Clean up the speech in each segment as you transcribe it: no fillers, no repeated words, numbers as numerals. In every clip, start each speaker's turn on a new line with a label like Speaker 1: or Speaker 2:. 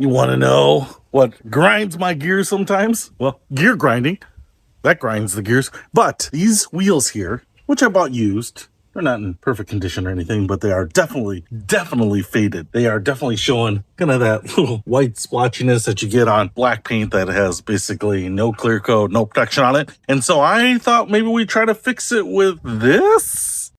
Speaker 1: You want to know what grinds my gears sometimes? Well, gear grinding. That grinds the gears. But these wheels here, which I bought used, they're not in perfect condition or anything, but they are definitely faded. They are definitely showing kind of that little white splotchiness that you get on black paint that has basically no clear coat, no protection on it. And so I thought maybe we try to fix it with this.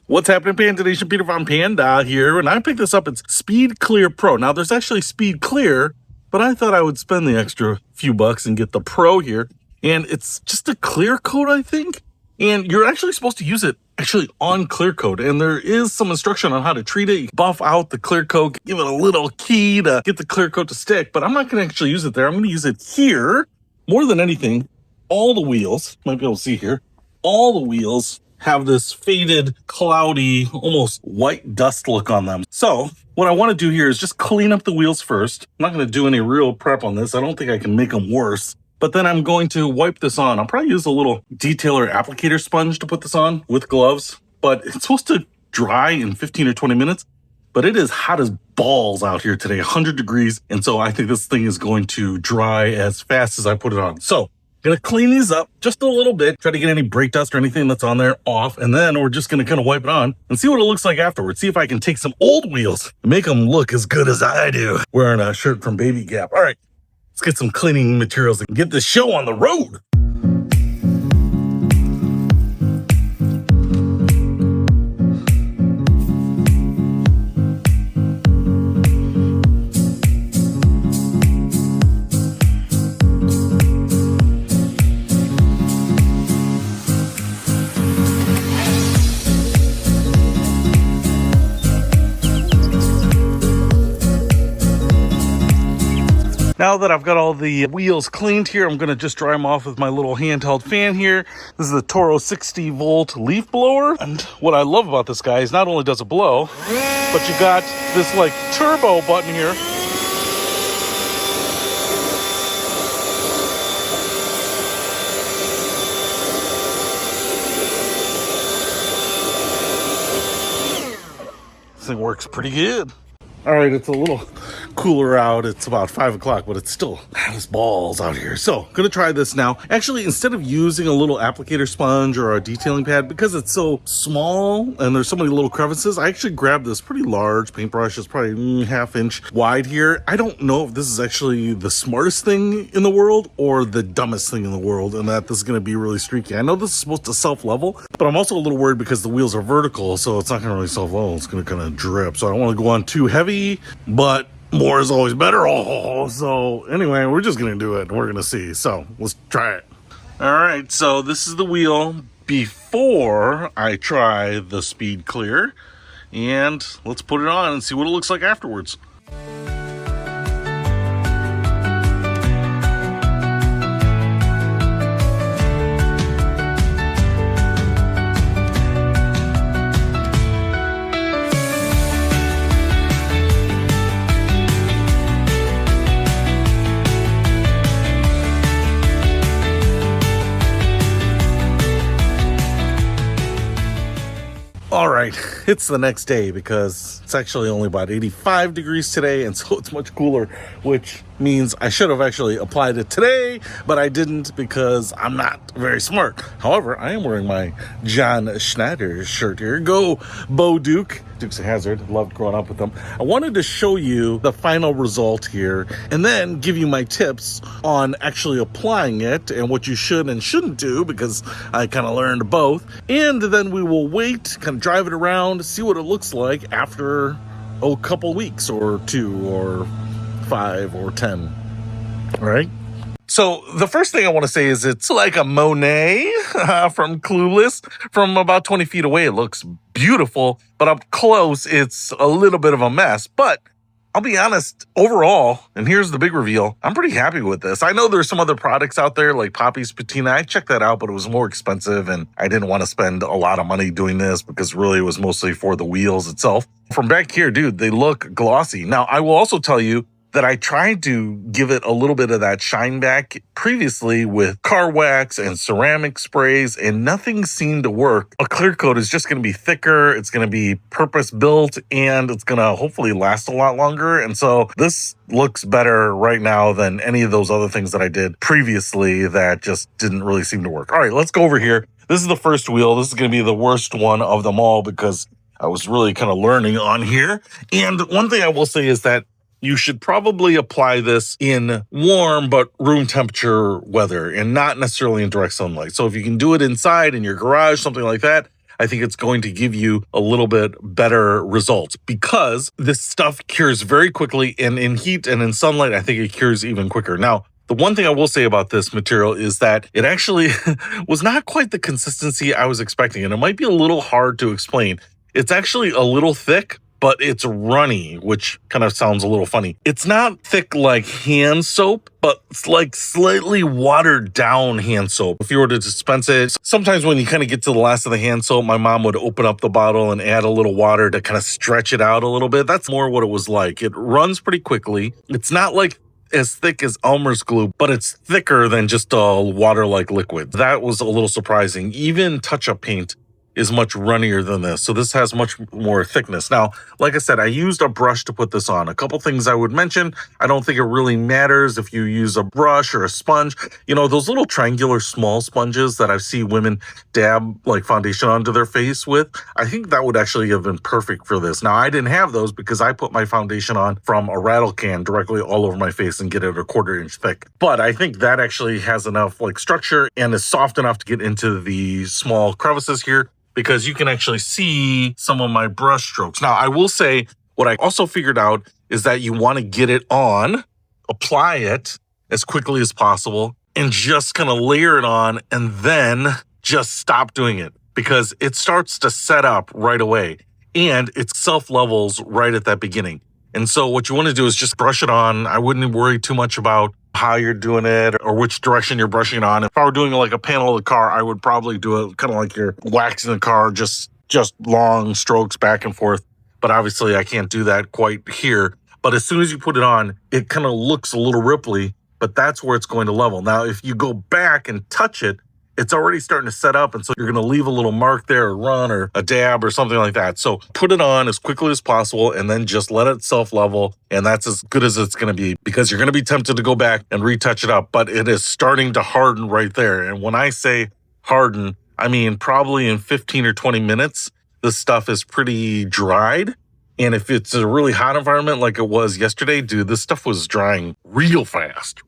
Speaker 1: What's happening, Panda Nation? Peter from Panda here, and I picked this up. It's Speed Clear Pro. Now, there's actually Speed Clear, but I thought I would spend the extra few bucks and get the Pro here. And it's just a clear coat, I think. And you're actually supposed to use it actually on clear coat. And there is some instruction on how to treat it. You buff out the clear coat, give it a little key to get the clear coat to stick. But I'm not going to actually use it there. I'm going to use it here. More than anything, all the wheels, you might be able to see here, all the wheels have this faded, cloudy, almost white dust look on them. So what I want to do here is just clean up the wheels first. I'm not going to do any real prep on this. I don't think I can make them worse. But then I'm going to wipe this on. I'll probably use a little detailer applicator sponge to put this on with gloves. But it's supposed to dry in 15 or 20 minutes. But it is hot as balls out here today, 100 degrees. And so I think this thing is going to dry as fast as I put it on. So gonna clean these up just a little bit, try to get any brake dust or anything that's on there off, and then we're just gonna kind of wipe it on and see what it looks like afterwards. See if I can take some old wheels and make them look as good as I do wearing a shirt from Baby Gap. All right, let's get some cleaning materials and get this show on the road. Now that I've got all the wheels cleaned here, I'm going to just dry them off with my little handheld fan here. This is the Toro 60 volt leaf blower. And what I love about this guy is not only does it blow, but you got this like turbo button here. This thing works pretty good. All right, it's a little cooler out. It's about 5 o'clock, but it's still hot as balls out here. So gonna try this now. Actually, instead of using a little applicator sponge or a detailing pad, because it's so small and there's so many little crevices, I actually grabbed this pretty large paintbrush. It's probably half-inch wide here. I don't know if this is actually the smartest thing in the world or the dumbest thing in the world, and that this is gonna be really streaky. I know this is supposed to self-level, but I'm also a little worried because the wheels are vertical, so it's not gonna really self-level. It's gonna kind of drip. So I don't wanna go on too heavy, but more is always better. Oh, so anyway, we're just gonna do it and we're gonna see. So let's try it. All right, so this is the wheel before I try the Speed Clear, and let's put it on and see what it looks like afterwards. All right, it's the next day because it's actually only about 85 degrees today, and so it's much cooler, which means I should have actually applied it today, but I didn't because I'm not very smart. However, I am wearing my John Schneider shirt here. Go Bo Duke. Dukes of Hazzard. Loved growing up with them. I wanted to show you the final result here and then give you my tips on actually applying it and what you should and shouldn't do, because I kind of learned both. And then we will wait, kind of drive it around, see what it looks like after a couple weeks or 2 or 5 or 10. All right. So the first thing I want to say is it's like a Monet from Clueless. From about 20 feet away, it looks beautiful, but up close, it's a little bit of a mess. But I'll be honest, overall, and here's the big reveal, I'm pretty happy with this. I know there's some other products out there like Poppy's Patina. I checked that out, but it was more expensive, and I didn't want to spend a lot of money doing this because really it was mostly for the wheels itself. From back here, dude, they look glossy. Now, I will also tell you, that I tried to give it a little bit of that shine back previously with car wax and ceramic sprays, and nothing seemed to work. A clear coat is just going to be thicker, it's going to be purpose built, and it's going to hopefully last a lot longer. And so this looks better right now than any of those other things that I did previously that just didn't really seem to work. All right, let's go over here. This is the first wheel. This is going to be the worst one of them all because I was really kind of learning on here. And one thing I will say is that you should probably apply this in warm but room temperature weather and not necessarily in direct sunlight. So if you can do it inside in your garage, something like that, I think it's going to give you a little bit better results because this stuff cures very quickly, and in heat and in sunlight, I think it cures even quicker. Now, the one thing I will say about this material is that it actually was not quite the consistency I was expecting, and it might be a little hard to explain. It's actually a little thick, but it's runny, which kind of sounds a little funny. It's not thick like hand soap, but it's like slightly watered down hand soap. If you were to dispense it, sometimes when you kind of get to the last of the hand soap, my mom would open up the bottle and add a little water to kind of stretch it out a little bit. That's more what it was like. It runs pretty quickly. It's not like as thick as Elmer's glue, but it's thicker than just a water-like liquid. That was a little surprising. Even touch-up paint is much runnier than this. So this has much more thickness. Now, like I said, I used a brush to put this on. A couple things I would mention. I don't think it really matters if you use a brush or a sponge. You know, those little triangular small sponges that I see women dab like foundation onto their face with, I think that would actually have been perfect for this. Now, I didn't have those because I put my foundation on from a rattle can directly all over my face and get it a 1/4 inch thick. But I think that actually has enough like structure and is soft enough to get into the small crevices here, because you can actually see some of my brush strokes. Now, I will say what I also figured out is that you want to get it on, apply it as quickly as possible, and just kind of layer it on and then just stop doing it because it starts to set up right away and it self-levels right at that beginning. And so what you want to do is just brush it on. I wouldn't worry too much about how you're doing it or which direction you're brushing it on. If I were doing like a panel of the car, I would probably do it kind of like you're waxing the car, just long strokes back and forth. But obviously I can't do that quite here. But as soon as you put it on, it kind of looks a little ripply, but that's where it's going to level. Now, if you go back and touch it, it's already starting to set up. And so you're going to leave a little mark there, or run or a dab or something like that. So put it on as quickly as possible and then just let it self-level. And that's as good as it's going to be because you're going to be tempted to go back and retouch it up. But it is starting to harden right there. And when I say harden, I mean probably in 15 or 20 minutes, this stuff is pretty dried. And if it's a really hot environment like it was yesterday, dude, this stuff was drying real fast,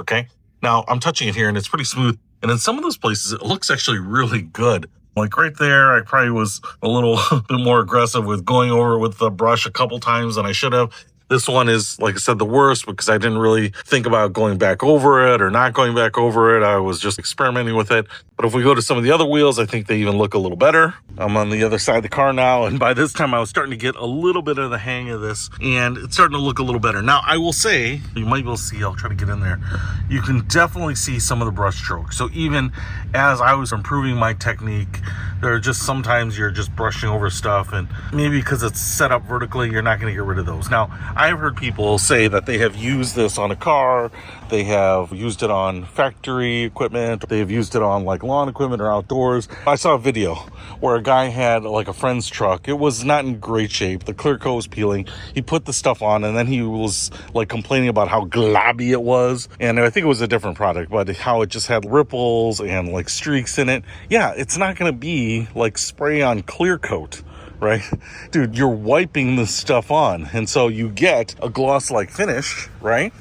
Speaker 1: okay? Now, I'm touching it here and it's pretty smooth. And in some of those places, it looks actually really good. Like right there, I probably was a little bit more aggressive with going over with the brush a couple times than I should have. This one is, like I said, the worst because I didn't really think about going back over it or not going back over it. I was just experimenting with it. But if we go to some of the other wheels, I think they even look a little better. I'm on the other side of the car now, and by this time I was starting to get a little bit of the hang of this, and it's starting to look a little better. Now, I will say, you might be able to see, I'll try to get in there, you can definitely see some of the brush strokes. So even as I was improving my technique, there are just sometimes you're just brushing over stuff, and maybe because it's set up vertically, you're not going to get rid of those. Now, I've heard people say that they have used this on a car, they have used it on factory equipment, they have used it on like lawn equipment or outdoors. I saw a video where a guy had like a friend's truck. It was not in great shape. The clear coat was peeling. He put the stuff on and then he was like complaining about how globby it was. And I think it was a different product, but how it just had ripples and like streaks in it. Yeah, it's not going to be like spray on clear coat, right? Dude, you're wiping this stuff on. And so you get a gloss-like finish, right?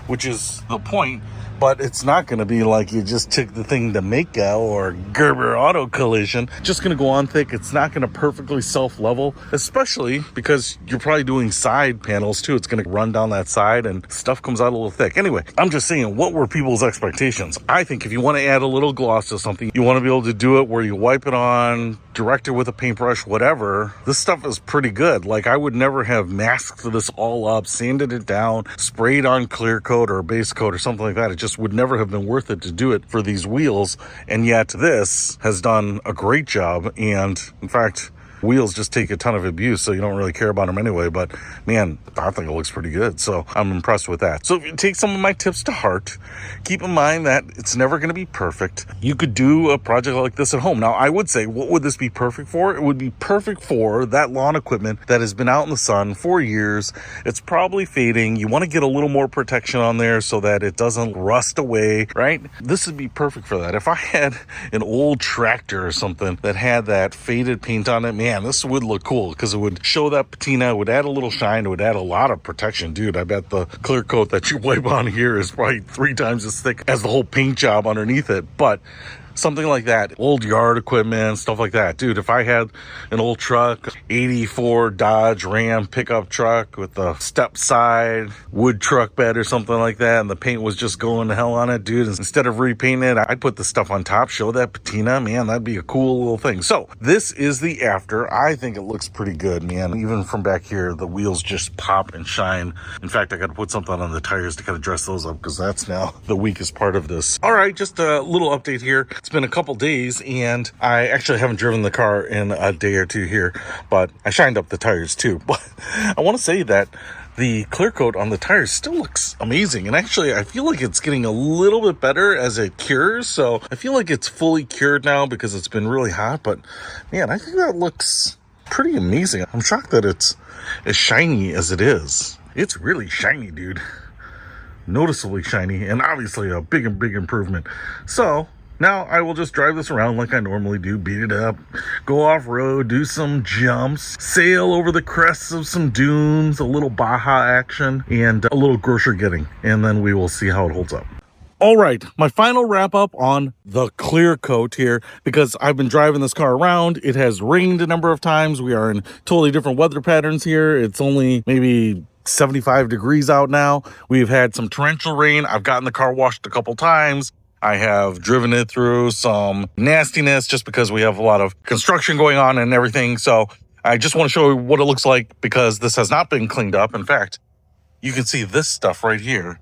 Speaker 1: Which is the point. But it's not going to be like you just took the thing to Mako or Gerber Auto Collision. Just going to go on thick. It's not going to perfectly self-level, especially because you're probably doing side panels too. It's going to run down that side and stuff comes out a little thick. Anyway, I'm just saying, what were people's expectations? I think if you want to add a little gloss to something, you want to be able to do it where you wipe it on, direct it with a paintbrush, whatever. This stuff is pretty good. Like, I would never have masked this all up, sanded it down, sprayed on clear coat or base coat or something like that. It just would never have been worth it to do it for these wheels. And yet this has done a great job. And in fact, wheels just take a ton of abuse, so you don't really care about them anyway. But man, I think it looks pretty good, so I'm impressed with that. So if you take some of my tips to heart, keep in mind that it's never going to be perfect. You could do a project like this at home. Now, I would say, what would this be perfect for? It would be perfect for that lawn equipment that has been out in the sun for years. It's probably fading. You want to get a little more protection on there so that it doesn't rust away, right? This would be perfect for that. If I had an old tractor or something that had that faded paint on it, man, this would look cool because it would show that patina. It would add a little shine. It would add a lot of protection. Dude, I bet the clear coat that you wipe on here is probably 3 times as thick as the whole paint job underneath it. But something like that, old yard equipment, stuff like that. Dude, if I had an old truck, 84 Dodge Ram pickup truck with a step side wood truck bed or something like that, and the paint was just going to hell on it, dude, instead of repainting it, I'd put the stuff on top, show that patina. Man, that'd be a cool little thing. So this is the after. I think it looks pretty good, man. Even from back here, the wheels just pop and shine. In fact, I got to put something on the tires to kind of dress those up because that's now the weakest part of this. All right, just a little update here. It's been a couple days and I actually haven't driven the car in a day or two here, but I shined up the tires too. But I want to say that the clear coat on the tires still looks amazing. And actually, I feel like it's getting a little bit better as it cures. So I feel like it's fully cured now because it's been really hot. But man, I think that looks pretty amazing. I'm shocked that it's as shiny as it is. It's really shiny, dude. Noticeably shiny, and obviously a big improvement. So now I will just drive this around like I normally do, beat it up, go off-road, do some jumps, sail over the crests of some dunes, a little Baja action, and a little grocery getting, and then we will see how it holds up. All right, my final wrap up on the clear coat here, because I've been driving this car around. It has rained a number of times. We are in totally different weather patterns here. It's only maybe 75 degrees out now. We've had some torrential rain. I've gotten the car washed a couple times. I have driven it through some nastiness just because we have a lot of construction going on and everything. So I just want to show you what it looks like because this has not been cleaned up. In fact, you can see this stuff right here.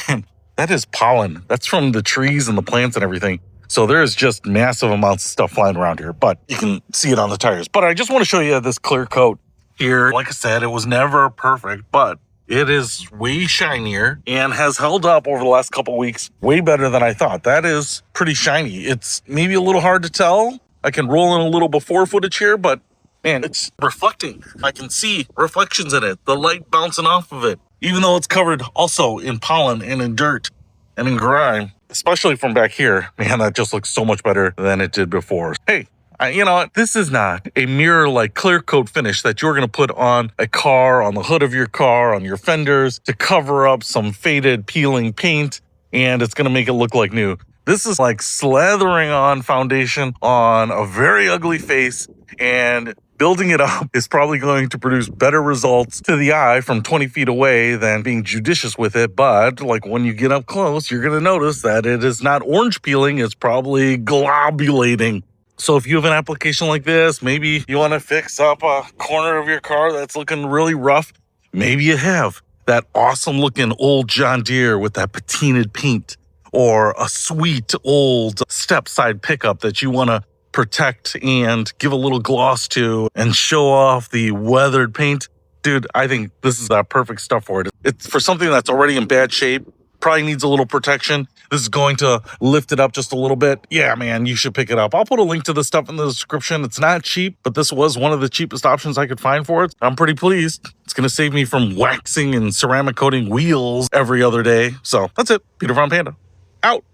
Speaker 1: And that is pollen. That's from the trees and the plants and everything. So there's just massive amounts of stuff flying around here, but you can see it on the tires. But I just want to show you this clear coat here. Like I said, it was never perfect, but it is way shinier and has held up over the last couple weeks way better than I thought. That is pretty shiny. It's maybe a little hard to tell. I can roll in a little before footage here, but man, it's reflecting. I can see reflections in it, the light bouncing off of it, even though it's covered also in pollen and in dirt and in grime, especially from back here. Man, that just looks so much better than it did before. Hey, you know what? This is not a mirror-like clear coat finish that you're going to put on a car, on the hood of your car, on your fenders to cover up some faded, peeling paint, and it's going to make it look like new. This is like slathering on foundation on a very ugly face, and building it up is probably going to produce better results to the eye from 20 feet away than being judicious with it. But like when you get up close, you're going to notice that it is not orange peeling, it's probably globulating. So if you have an application like this, maybe you want to fix up a corner of your car that's looking really rough. Maybe you have that awesome looking old John Deere with that patinaed paint, or a sweet old step side pickup that you want to protect and give a little gloss to and show off the weathered paint. Dude, I think this is that perfect stuff for it. It's for something that's already in bad shape, probably needs a little protection. This is going to lift it up just a little bit. Yeah, man, you should pick it up. I'll put a link to this stuff in the description. It's not cheap, but this was one of the cheapest options I could find for it. I'm pretty pleased. It's going to save me from waxing and ceramic coating wheels every other day. So that's it. Peter from Panda. Out.